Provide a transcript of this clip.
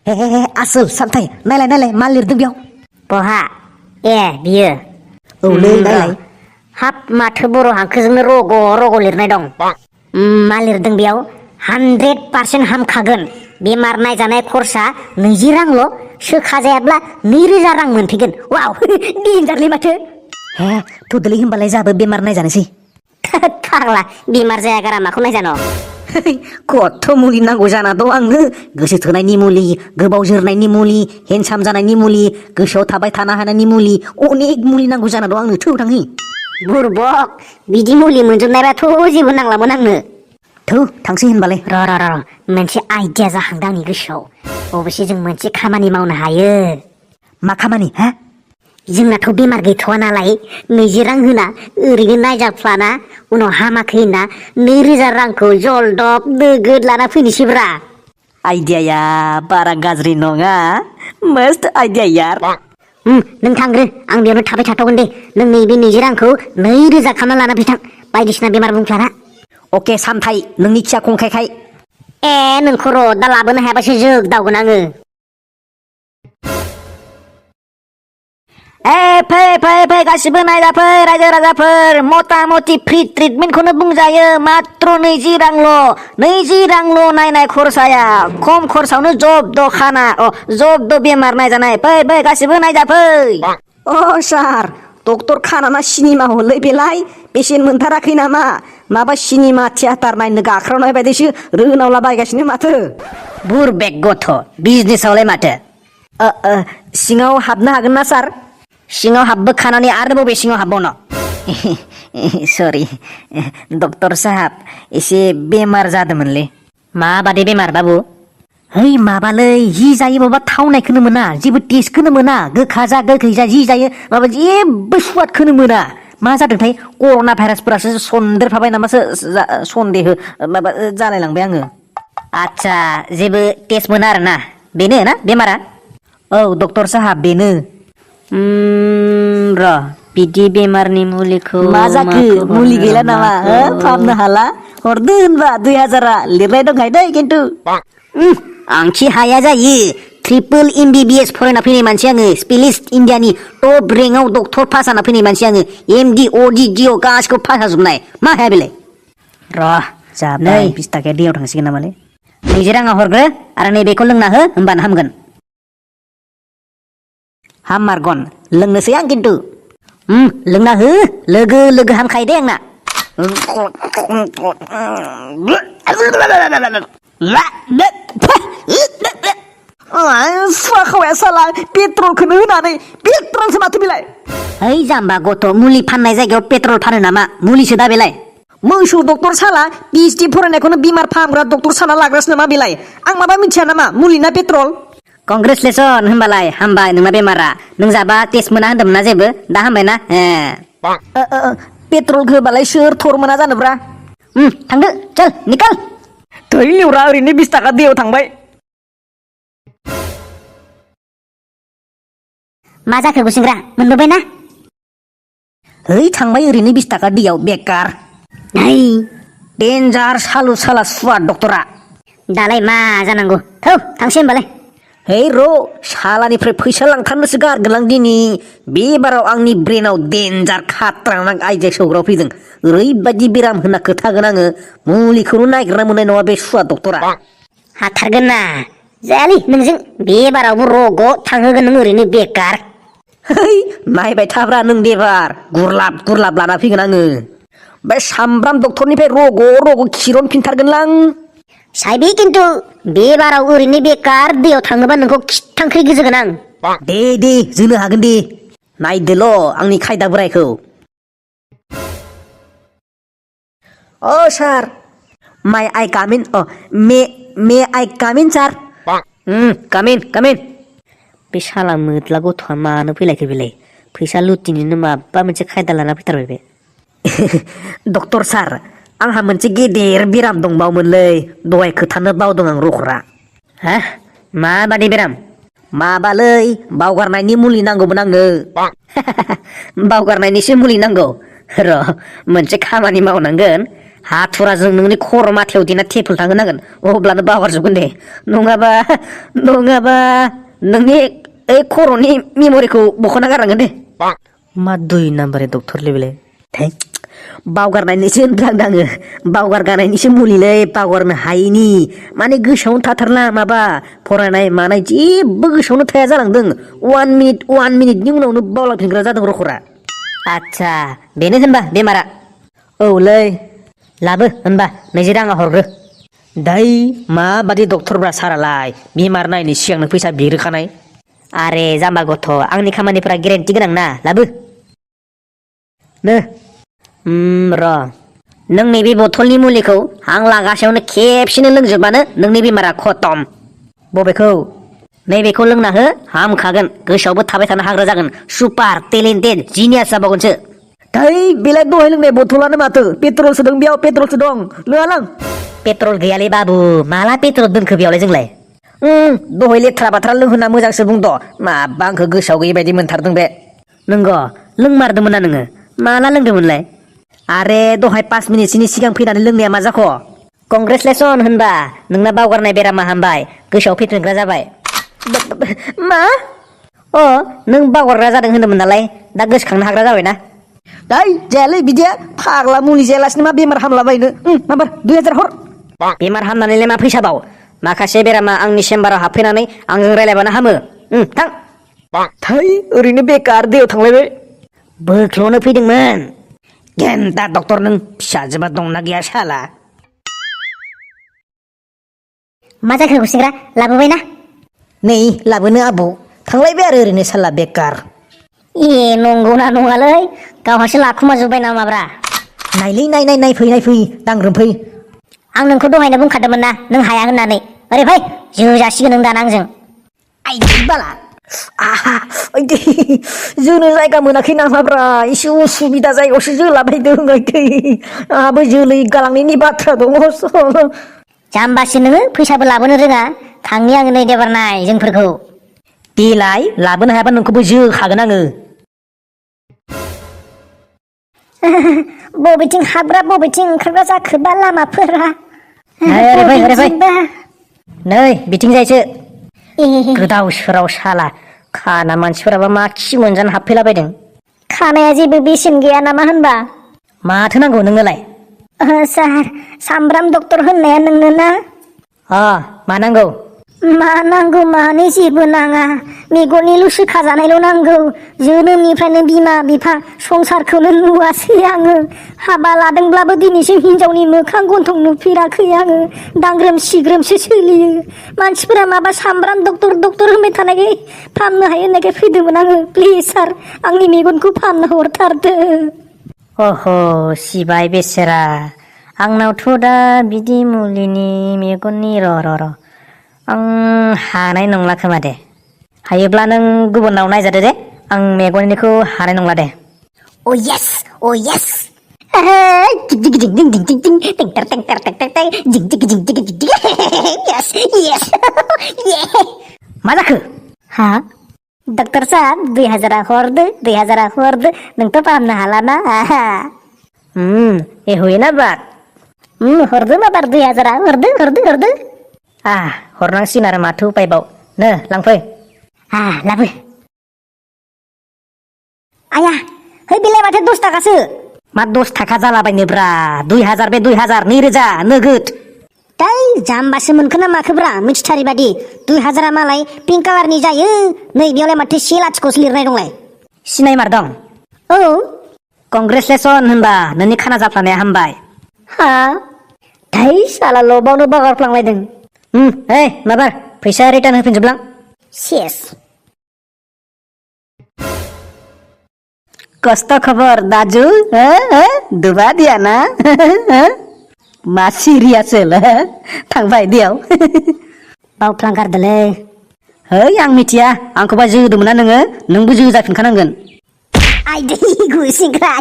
हे आसोल सामथाय नायलाय मा लिरदों बेयाव बहा ए बियो औलै नायलाय हाब माथो बर' हांखोजोंनो रग' रग' लिरनाय दं मा लिरदों बेयाव 100% हामखागोन बेमार नायजानाय खरसा 20 रांल' सोखाजायाब्ला 2000 रां मोनफैगोन वाव डेन्जारलै माथो हे थुदोलै होमबालाय जाबो बेमार नायजानोसै फाग्ला बेमार जाया गारा माखौ नायजानो खथ' मुलि नांगौ जाना दं आंनो गोसो थोनायनि मुलि गोबाव जोरनायनि मुलि हेन्डसाम जानायनि मुलि गोसोआव थाबाय थानो हानायनि मुलि अनेक मुलि नांगौ जाना दं आंनो थौ थांनि बुरबक बिदि मुलि मोनजोबनायबाथ' जेबो नांलामोन आंनो थौ थांसै होनबालाय र' मोनसे आइडिया जाहांदों आंनि गोसोआव अबेसे जों मोनसे खामानि मावनो हायो मा खामानि हा जोंनाथ' बेमार गैथ'वा नालाय 20 रां होना ओरैनो नायजाफ्लाना उनाव हामाखै होनना 2000 रांखौ जलदब नोगोद लाना फैनोसैब्रा आइडियाया बारा गाज्रि नङा मस्त आइडिया यार नों थांग्रो आं बेयावनो थाबाय थाथ'गोन दे नों नैबे 20 रांखौ 2000 खालामना लाना फैथां बायदिसिना बेमार बुंफ्लाना अके सामथाय नोंनि खिया खंखायखाय ए नोंखौ र' दा लाबोनो हायाबासो जोग दावगोन आङो फै गासिबो नायजाफै रायजो राजाफोर मथा मथि फ्रि ट्रिटमेन्टखौनो बुंजायो मात्र 20 रांल' 20 रांल' नायनाय खरसाया खम खरसावनो जब्द खाना जब्द बेमार नायजानाय फै गासिबो नायजाफै अ सार डक्टर खाना सिनेमा हललै बेलाय बेसेन मोनथाराखै नामा माबा सिनेमा थियाटार नायनो गाख्रावनाय बायदिसो रोनावला बायगासिनो माथो बुरबेक गथ' बिजनेसावलाय माथो सिङाव हाबनो हागोन ना सार सिङाव हाबबो खानानै आरो बबे सिङाव हाबबावनो सरि डक्टर साहाब एसे बेमार जादोंमोनलै माबादि बेमार बाबु है माबालै जि जायो माबा थावनायखौनो मोना जेबो टेस्टखौनो मोना गोखा जा गोखै जा जि जायो माबा जेबो सुवादखौनो मोना मा जादोंथाय कर'ना भाइरासफोरासो सन्देरफाबाय नामासो सन्देह माबा जालायलांबाय आङो आदसा जेबो टेस्ट मोना आरोना बेनो ना बेमारा औ डक्टर साहाब बेनो र' बिदि बेमारनि मुलिखौ मा जाखो मुलि गैला नामा फाहामनो हाला हरदो होनबा 2000 लिरनाय दंखायो दै खिन्थु आंथि हाया जायो ट्रिपोल MBBS फरायना फैनाय मानसि आङो स्पेलिस्ट इण्डियानि टप रेंकआव डक्टर पास जाना फैनाय मानसि आङो MD OD DO गासिखौबो पास जाजोबनाय मा हाया बेलाय र' जाबाय 20 थाखाया दैयाव थांसिगोन नामालै 20 राङा हरग्रो आरो नैबेखौ लोंना हो होमबानो हामगोन हामारगन लोंनोसै आं खिन्थु लोंना हो लोगो लोगो हामखायो दे आंना सुवा खावाया साला पेट्रलखौनो होनानै पेट्रलसो माथो बेलाय है जाम्बा गथ' मुलि फाननाय जायगायाव पेट्रल फानो नामा मुलिसो दा बेलाय मोसौ डक्टर साला PhD फरायनायखौनो बेमार फाहामग्रा डक्टर साला लाग्रासो नामा बेलाय आं माबा मिथिया नामा मुलि ना पेट्रल कंग्रेसुलेसन होनबालाय हामबाय नोंना बेमारा नों जाबा टेस्ट मोना होन्दोंमोन ना जेबो दा हामबायना पेट्रल होबालाय सोर थर मोना जानोब्रा थांदो चल निकाल थै लिउरा ओरैनो 20 थाखा दैयाव थांबाय मा जाखो गुसिंग्रा मोनबोबाय ना है थांबाय ओरैनो 20 थाखा दैयाव बेकार नै डेन्जार सालु साला सुवा डक्टरा दालाय मा जानांगौ थौ थांसै होमबालाय है र' सालानिफ्राय फैसा लांथारनोसो गारगोन आं दिनै बे बाराव आंनि ब्रेनाव डेन्जार खाट्रांनां आइडिया सौग्राव फैदों ओरैबायदि बेराम होना खोथागोन आङो मुलिखौनो नागिरना मोननाय नङा बे सुवा डक्टरा हाथारगोन ना जायालै नोंजों बे बारावबो रग' थांहोगोन नों ओरैनो बेकार है नायबाय थाब्रा नों बेबार गुरलाब लाना फैगोन आङो बे सामब्राम डक्टरनिफ्राय रग' खिरन फिनथारगोनलां साइबि खिन्थु बे बाराव ओरैनो बेकार दैयाव थाङोबा नोंखौ खिथांख्रि गोजोगोन आं दे जोनो हागोन दे नायदोल' आंनि खायदा बोरायखौ अ सार माइ आइ कामिन मे आइ कामिन सार कामिन बे साला मोद्ला गथ'आ मानो फैलायखो बेलाय फैसा लुटिनोनो माबा मोनसे खायदा लाना फैथारबाय बे डक्टर सार आंहा मोनसे गेदेर बेराम दंबावोमोनलै दहाय खोथानो बावदों आं रखरा हा माबादि बेराम माबालै बावगारनायनि मुलि नांगौमोन आंनो बावगारनायनिसो मुलि नांगौ र' मोनसे खामानि मावनांगोन हाथुराजों नोंनि खर' माथायाव दिना टेपल थांहोनांगोन अब्लानो बावगारजोबगोन दे नङाबा नोंनि ओइ खर'नि मेम'रिखौ बख'ना गारनांगोन दे मा 2 नाम्बारनि डक्टरलै बेलाय बावगारनायनिसो होनफ्लांदों आङो बावगारगारनायनिसो मुलिलै बावगारनो हायैनि माने गोसोआवनो थाथारला माबा फरायनाय मानाय जेबो गोसोआवनो थाया जालांदों 1 मिनिटनि उनावनो बावलांफिनग्रा जादों रखरा आदसा बेनो होनबा बेमारा औलै लाबो होनबा 20 राङा हरग्रो दाय माबादि डक्टरब्रा सारालाय बेमार नायनो सिगांनो फैसा बिग्रोखानाय आरे जाम्बा गथ' आंनि खामानिफोरा गेरेन्टि गोनां ना लाबो नो र' नों नैबे बथलनि मुलिखौ हां लागासेयावनो खेबसेनो लोंजोबबानो नोंनि बेमारा खतम बबेखौ नैबेखौ लोंना हो हामखागोन गोसोआवबो थाबाय थानो हाग्रा जागोन सुपार टेलेन्टेड जिनियास जाबावगोनसो दाय बेलाय दहाय लोंनाय बथलानो माथो पेट्रलसो दं बेयाव पेट्रलसो दं लोङा पेट्रल गैयालै बाबु माला पेट्रल दोनखो बेयावलाय जोंलाय दहाय लेथ्रा बाथ्रा लोंहोना मोजांसो बुंद' माबा आंखौ गोसोआव गैयै बायदि मोनथारदों बे नंगौ लोंमारदोंमोन ना नोङो माला लोंदोंमोनलाय आरे दहाय 5 मिनिटसोनि सिगां फैनानै लोंनाया मा जाख' कंग्रेसुलेसन होनबा नोंना बावगारनाय बेरामा हामबाय गोसोआव फैफिनग्रा जाबाय मा नों बावगारग्रा जादों होनदोंमोन नालाय दा गोसोखांनो हाग्रा जाबायना दाय जायालै बिदिया फाग्ला मुलि जायालासिनो मा बेमार हामलाबायनो माबार 2000 हर बेमार हामनानैलाय मा फैसा बाव माखासे बेरामा आंनि चेम्बाराव हाबफैनानै आंजों रायलायबानो हामो थां थै ओरैनो बेकार दैयाव थांलायबाय बोख्ल'नो फैदोंमोन गेन्दा डक्टर नों फिसाजोबा दंना गैया साला मा जाखो गुसेंग्रा लाबोबायना नै लाबोनो आबौ थांलायबाय आरो ओरैनो साला बेकार नंगौना नङालै गावहासो लाखुमाजोब्बाय नामाब्रा नायलै नायफै दांग्रोमफै आं नोंखौ दहायनो बुंखादोंमोन ना नों हाया होननानै ओरै फै जोजासिगोन नों दाना आंजों आइदै बाला आइदै जोनो जायगा मोनाखै नामाब्रा एसे उसुबिदा जायगायावसो जोलाबायदों आइदै आंहाबो जोलै गालांनायनि बाथ्रा दङ जाम्बासो नोङो फैसाबो लाबोनो रोङा थांनि आङो नै देबारनाय जोंफोरखौ देलाय लाबोनो हायाबा नोंखौबो जोखागोन आङो बबेथिं हाबग्रा बबेथिं ओंखारग्रा जाखोबा लामाफोरा ओरै फै नै बिथिं जायसो गोदाव सोराव साला खाना मानसिफोराबा मा खि मोनजानो हाबफैलाबायदों खानाया जेबो बेसेन गैया नामा होनबा माथो नांगौ नोंनोलाय सार सामब्राम डक्टर होननाया नोंनो ना मा नांगौ मा नांगौ माने जेबो नाङा मेगननिल' खाजानायल' नांगौ जोनोमनिफ्रायनो बिमा बिफा संसारखौनो नुवासै आङो हाबा लादोंब्लाबो दिनैसिम हिनजावनि मोखां गन्थं नुफेराखै आङो दांग्रोम सिग्रोमसो सोलियो मानसिफोरा माबा सामब्राम डक्टर होनबाय थानायखाय फाहामनो हायो होननायखाय फैदोंमोन आङो प्लिज सार आंनि मेगनखौ फाहामनो हरथारदो सिबाय बेसेरा आंनावथ' दा बिदि मुलिनि मेगननि र' आं हानाय नंला खोमा दे हायोब्ला नों गुबुनाव नायजादो दे आं मेगननिखौ हानाय नंला दे येस मा जाखो डक्टर साहब 2000 हरदो नोंथ' फाहामनो हाला ना हुए ना बात हरदो माबार 2000 हरदो हरनांसिगोन आरो माथो उपायबाव नो लांफै लाबो आया है बेलाय माथो 10 थाखासो मा 10 थाखा जालाबायनोब्रा 2000 बे 2000 2000 नोगोद दाय जाम्बासो मोनखो ना माखोब्रा मिथिथारि बादि 2000 मालाय पिंक कालारनि जायो नै बेयावलाय माथो 1 लिरनाय दंलाय सिनायमारदं औ कंग्रेसुलेसन होनबा नोंनि खाना जाफ्लानाया हामबाय दाय साला लबावनो बागारफ्लांलायदों माबार फैसा रिटार्न होफिनजोबलां सेस कस्त खबर दाजु दुबा दिया ना मा सिरियासोल थांबाय दैयाव बावफ्लांगारदोलै आं मिथिया आंखौबा जोदोंमोन ना नोंबो जो जाफिनखानांगोन आइदै गुसेंग्रा